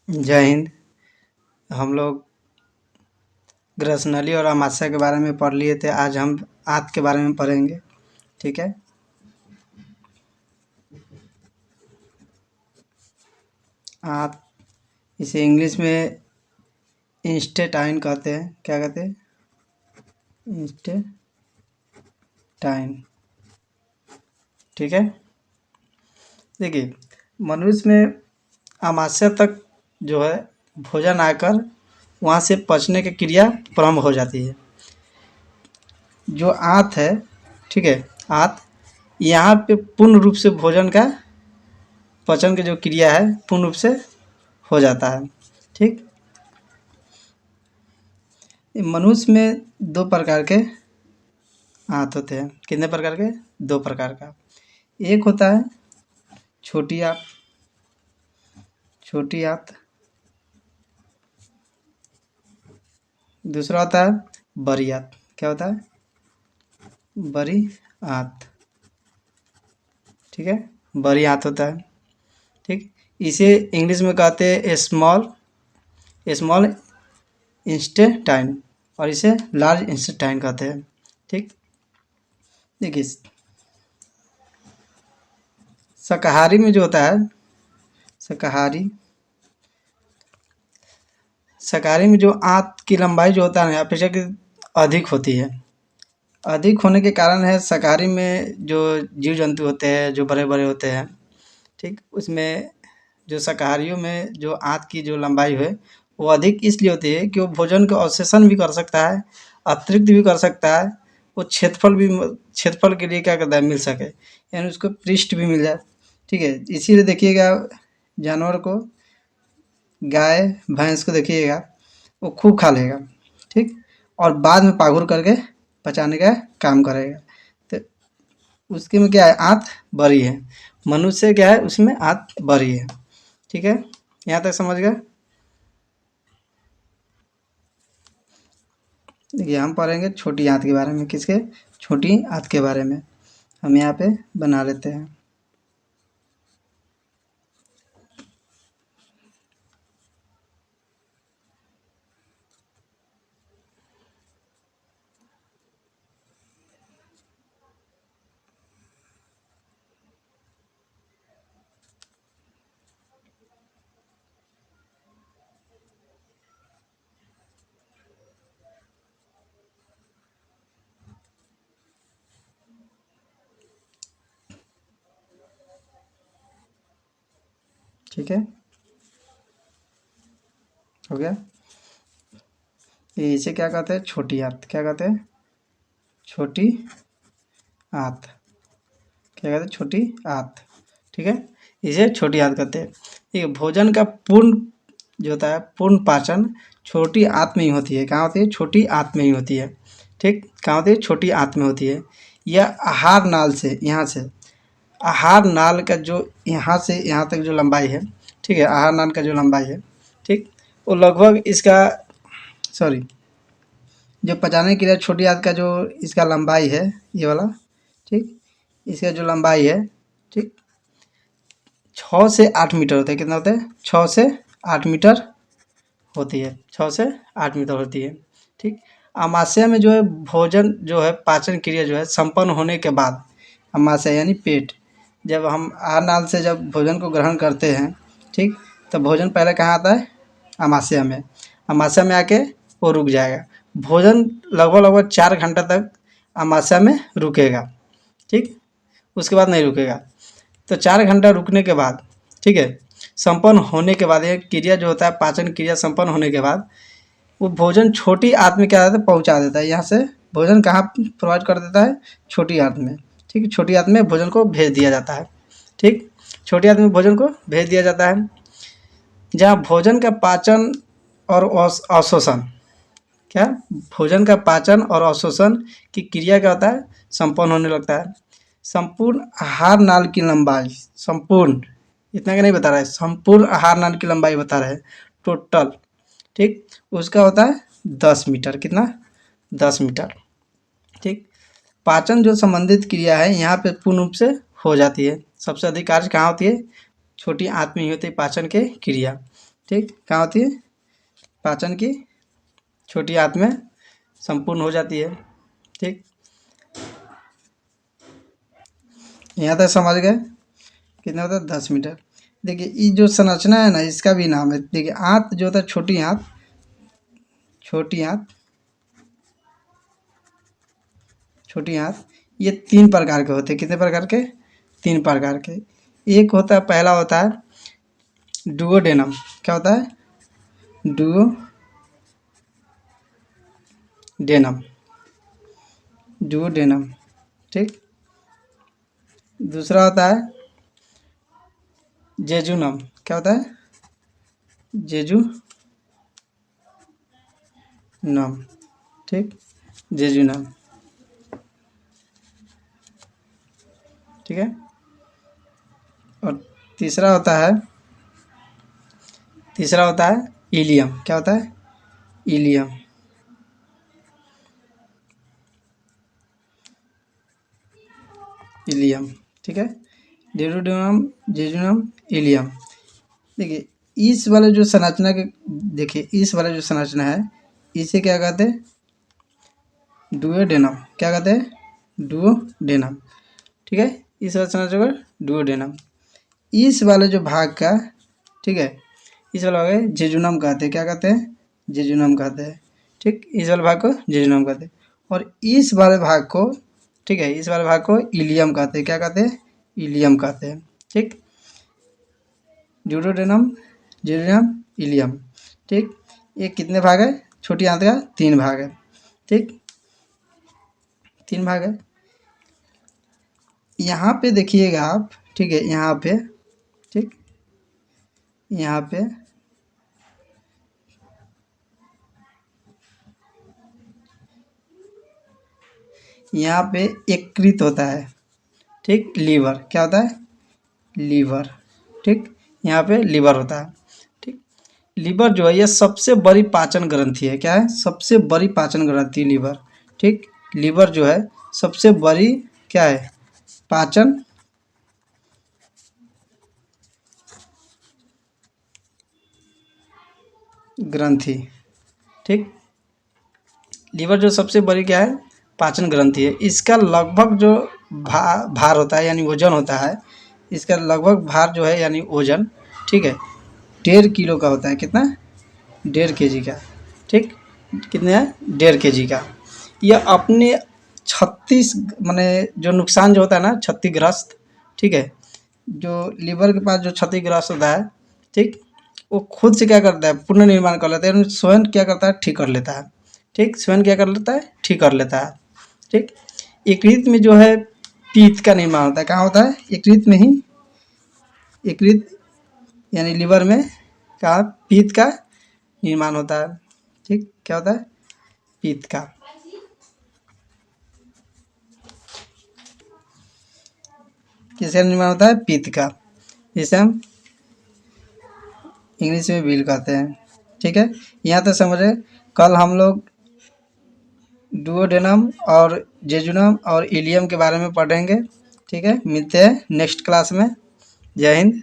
जय हिंद। हम लोग ग्रसनली और अमाशय के बारे में पढ़ लिए थे। आज हम आंत के बारे में पढ़ेंगे। ठीक है। आंत, इसे इंग्लिश में इंस्टेटाइन कहते हैं। क्या कहते हैं? इंस्टेटाइन। ठीक है। देखिए, मनुष्य में अमाशय तक जो है भोजन आकर वहाँ से पचने की क्रिया प्रारंभ हो जाती है। जो आंत है, ठीक है, आंत यहाँ पे पूर्ण रूप से भोजन का पचन की जो क्रिया है पूर्ण रूप से हो जाता है। ठीक। मनुष्य में दो प्रकार के आंत होते हैं। कितने प्रकार के? दो प्रकार का। एक होता है छोटी आंत। छोटी आंत। दूसरा होता है बड़ी आंत। क्या होता है? बड़ी आंत। ठीक है, बड़ी आंत होता है। ठीक। इसे इंग्लिश में कहते हैं स्मॉल स्मॉल इंस्टेटाइन और इसे लार्ज इंस्टेटाइन कहते हैं। ठीक। देखिए, शाकाहारी में जो होता है शाकाहारी शाकाहारी में जो आंत की लंबाई जो होता है ना अपेक्षाकृत अधिक होती है। अधिक होने के कारण है शाकाहारी में जो जीव जंतु होते हैं जो बड़े बड़े होते हैं, ठीक, उसमें जो शाकाहारियों में जो आंत की जो लंबाई है वो अधिक इसलिए होती है कि वो भोजन का अवशोषण भी कर सकता है, अतिरिक्त भी कर सकता है। वो क्षेत्रफल के लिए क्या करता है, मिल सके, यानी उसको पृष्ठ भी मिल जाए। ठीक है, इसीलिए देखिएगा जानवर को, गाय भैंस को देखिएगा वो खूब खा लेगा, ठीक, और बाद में पागुर करके पचाने का काम करेगा। तो उसके में क्या है, आंत बड़ी है। मनुष्य क्या है, उसमें आंत बड़ी है। ठीक है, यहाँ तक समझ गए? देखिए, हम पढ़ेंगे छोटी आंत के बारे में। किसके? छोटी आंत के बारे में हम यहाँ पे बना लेते हैं। ठीक है, हो गया। इसे क्या कहते हैं? छोटी आंत। क्या कहते हैं? छोटी आंत। क्या कहते हैं? छोटी आंत। ठीक है, इसे छोटी आंत कहते हैं। ठीक है, भोजन का पूर्ण जो होता है पूर्ण पाचन छोटी आंत में ही होती है। कहाँ होती है? छोटी आंत में ही होती है। ठीक, कहाँ होती है? छोटी आंत में होती है। यह आहार नाल से, यहाँ से आहार नाल का जो यहाँ से यहाँ तक जो लंबाई है, ठीक है, आहार नाल का जो लंबाई है, ठीक, वो लगभग इसका, सॉरी, जो पचाने के लिए छोटी आंत का जो इसका लंबाई है, ये वाला, ठीक, इसका जो लंबाई है, ठीक, 6 से 8 मीटर होता है। कितना होता है? 6 से 8 मीटर होती है। 6 से 8 मीटर होती है। ठीक। अमाशय में जो है भोजन जो है पाचन क्रिया जो है संपन्न होने के बाद, अमाशय यानी पेट, जब हम आहार नाल से जब भोजन को ग्रहण करते हैं, ठीक, तो भोजन पहले कहाँ आता है? अमाशय में। अमाशय में आके वो रुक जाएगा। भोजन लगभग लगभग 4 घंटा तक अमाशय में रुकेगा। ठीक, उसके बाद नहीं रुकेगा। तो 4 घंटा रुकने के बाद, ठीक है, संपन्न होने के बाद, ये क्रिया जो होता है पाचन क्रिया संपन्न होने के बाद वो भोजन छोटी आंत में क्या होता है, पहुँचा देता है। यहाँ से भोजन कहाँ प्रोवाइड कर देता है? छोटी आंत में। ठीक है, छोटी आंत में भोजन को भेज दिया जाता है। ठीक, छोटी आंत में भोजन को भेज दिया जाता है, जहाँ भोजन का पाचन और अवशोषण, क्या, भोजन का पाचन और अवशोषण की क्रिया क्या होता है? संपन्न होने लगता है। संपूर्ण आहार नाल की लंबाई, संपूर्ण, इतना का नहीं बता रहा है, संपूर्ण आहार नाल की लंबाई बता रहे हैं, टोटल, ठीक, उसका होता है 10 मीटर। कितना? 10 मीटर। ठीक। पाचन जो संबंधित क्रिया है यहाँ पे पूर्ण रूप से हो जाती है। सबसे अधिक कार्य कहाँ होती है? छोटी आंत में ही होती है पाचन के क्रिया। ठीक, कहाँ होती है? पाचन की छोटी आंत में संपूर्ण हो जाती है। ठीक, यहाँ तक समझ गए? कितना होता है? 10 मीटर। देखिए ये जो संरचना है ना, इसका भी नाम है। देखिए आंत जो होता है, छोटी आंत, छोटी आंत, छोटी आंत, ये 3 प्रकार के होते हैं। कितने प्रकार के? 3 प्रकार के। एक होता है, पहला होता है डुओडेनम। क्या होता है? Duodenum, duodenum. ठीक, दूसरा होता है जेजुनम। क्या होता है? जेजुनम। ठीक, जेजुनम। ठीक है, और तीसरा होता है इलियम। क्या होता है? इलियम। इलियम। ठीक है, डेरोडोनम, जेजुनम, इलियम। देखिए इस वाले जो संरचना के, देखिए इस वाला जो संरचना है, इसे क्या कहते हैं? डुओडेनम। क्या कहते हैं? डुओडेनम। ठीक है, इस वाले संरचना को डुओडेनम। इस वाले जो भाग का, ठीक है, इस वाले भाग को जेजुनम कहते हैं। क्या कहते हैं? जेजुनम कहते हैं। ठीक, इस वाले भाग को जेजुनम कहते हैं। और इस वाले भाग को, ठीक है, इस वाले भाग को इलियम कहते हैं। क्या कहते हैं? इलियम कहते हैं। ठीक, ड्यूरोडेनम, जेजुनम, इलियम। ठीक, ये कितने भाग है? छोटी आंत का 3 भाग है। ठीक, 3 भाग है। यहाँ पे देखिएगा आप, ठीक है, यहाँ पे, ठीक, यहाँ पे यकृत होता है। ठीक, लीवर। क्या होता है? लीवर। ठीक, यहाँ पे लीवर होता है। ठीक, लीवर जो है ये सबसे बड़ी पाचन ग्रंथि है। क्या है? सबसे बड़ी पाचन ग्रंथि लीवर। ठीक, लीवर जो है सबसे बड़ी क्या है? पाचन ग्रंथि। ठीक, लीवर जो सबसे बड़ी क्या है? पाचन ग्रंथि है। इसका लगभग जो भार होता है, यानी वजन होता है, इसका लगभग भार जो है यानी वजन, ठीक है, 1.5 किलो का होता है। कितना? 1.5 kg का। ठीक, कितने है? 1.5 kg का। यह अपने 36 माने जो नुकसान जो होता है ना, क्षतिग्रस्त, ठीक है, जो लीवर के पास जो क्षतिग्रस्त होता है, ठीक, वो खुद से क्या करता है? पुनर्निर्माण कर लेता है, यानी स्वयं क्या करता है? ठीक कर लेता है। ठीक, स्वयं क्या कर लेता है? ठीक कर लेता है। ठीक, यकृत में जो है पित्त का निर्माण होता है। कहाँ होता है? यकृत में ही। यकृत यानी लीवर में कहाँ पित्त का निर्माण होता है। ठीक, क्या होता है? पित्त का। किसका निर्माण होता है? पित्त का, जिसे हम इंग्लिश में बिल कहते हैं। ठीक है, यहाँ तक समझ रहे। कल हम लोग डुओडेनम और जेजुनम और इलियम के बारे में पढ़ेंगे। ठीक है, मिलते हैं नेक्स्ट क्लास में। जय हिंद।